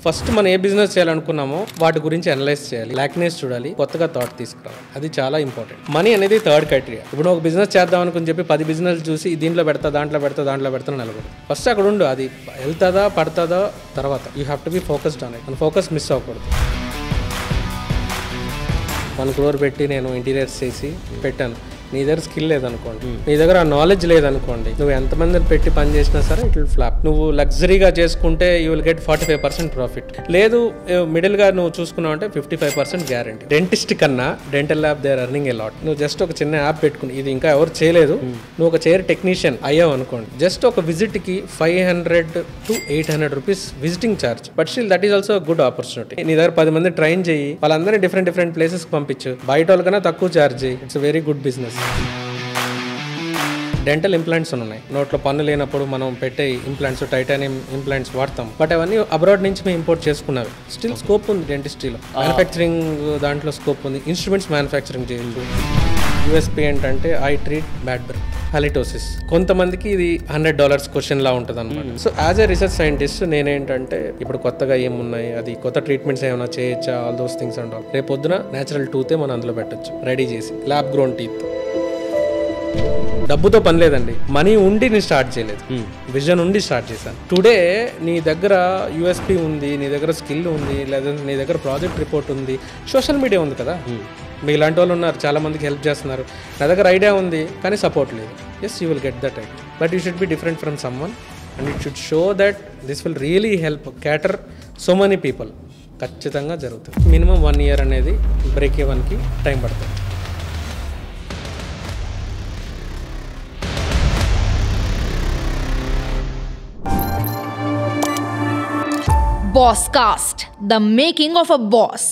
First మనం ఏ business చేయాలనుకున్నామో వాటి గురించి అనలైజ్ చేయాలి, లాక్నెస్ చూడాలి, కొత్తగా థాట్ తీసుకురావాలి. అది చాలా ఇంపార్టెంట్. మనీ అనేది థర్డ్ క్రైటీరియా. ఇప్పుడు ఒక బిజినెస్ చేద్దాం అనుకుని చెప్పి 10 బిజినెస్ చూసి దీంట్లో పెడతా దాంట్లో పెడతా నిలబడు. ఫస్ట్ అక్కడ ఉండు, అది వెళ్తుందా పడుతుందా తర్వాత. You have to be focused on it. మన ఫోకస్ మిస్ అవ్వకూడదు. 1 crore పెట్టి నేను ఇంటీరియర్స్ చేసి పెట్టాను. నీ దగ్గర స్కిల్ లేదనుకోండి, నీ దగ్గర ఆ నాలెడ్జ్ లేదనుకోండి, నువ్వు ఎంతమందిని పెట్టి పని చేసినా సరే ఇట్ విల్ ఫ్లాప్. నువ్వు లగ్జరీగా చేసుకుంటే యూ విల్ గెట్ 45% ప్రాఫిట్. లేదు మిడిల్ గా నువ్వు చూసుకున్నావు అంటే 55% గ్యారంటీ. డెంటిస్ట్ కన్నా dental lab they are earning a lot. నువ్వు జస్ట్ ఒక చిన్న యాప్ పెట్టుకుని, ఇది ఇంకా ఎవరు చేయలేదు, నువ్వు ఒక చైర్ టెక్నీషియన్ అయ్యావు అనుకోండి, జస్ట్ ఒక విజిట్ కి 500 to 800 rupees visiting charge. But still that is also good opportunity. నీ దగ్గర 10 మంది ట్రైన్ చేయి, వాళ్ళందరినీ డిఫరెంట్ ప్లేసెస్ పంపించు, బయట వాళ్ళకన్నా తక్కువ ఛార్జ్ చేయి. It's very good business. Dental implants ఉన్నాయి. నోట్లో పన్ను లేనప్పుడు మనం పెట్టే ఇంప్లాంట్స్, టైటానియం ఇంప్లాంట్స్ వాడతాం. బట్ అవన్నీ అబ్రాడ్ నుంచి మేము ఇంపోర్ట్ చేసుకున్నారు. స్టిల్ స్కోప్ ఉంది డెంటిస్ట్రీలో. మ్యానుఫ్యాక్చరింగ్ దాంట్లో స్కోప్ ఉంది. ఇన్స్ట్రుమెంట్స్ మ్యానుఫ్యాక్చరింగ్ చేయొచ్చు. యూఎస్పీ ఏంటంటే I treat bad breath, halitosis. కొంతమందికి ఇది $100 క్వశ్చన్ లా ఉంటుంది అనమాట. So as a research scientist నేనేంటంటే ఇప్పుడు కొత్తగా ఏమున్నాయి, అది కొత్త ట్రీట్మెంట్స్ ఏమైనా చేయొచ్చా, all those things and all. రేపు పొద్దున నేచురల్ టూతే మనం అందులో పెట్టచ్చు రెడీ చేసి, ల్యాబ్ గ్రోన్ టీత్. డబ్బుతో పని లేదండి. మనీ ఉండి నేను స్టార్ట్ చేయలేదు, విజన్ ఉండి స్టార్ట్ చేశాను. టుడే నీ దగ్గర యూఎస్పీ ఉంది, నీ దగ్గర స్కిల్ ఉంది, లేదా నీ దగ్గర ప్రాజెక్ట్ రిపోర్ట్ ఉంది, సోషల్ మీడియా ఉంది కదా, మీ ఇలాంటి వాళ్ళు ఉన్నారు, చాలా మందికి హెల్ప్ చేస్తున్నారు. నా దగ్గర ఐడియా ఉంది కానీ సపోర్ట్ లేదు. Yes, you will get that idea, but you should be different from some one and it should show that this will really help cater so many people. ఖచ్చితంగా జరుగుతుంది. మినిమం 1 year అనేది break ఈవెన్కి time పడుతుంది. Bosscast, the making of a boss.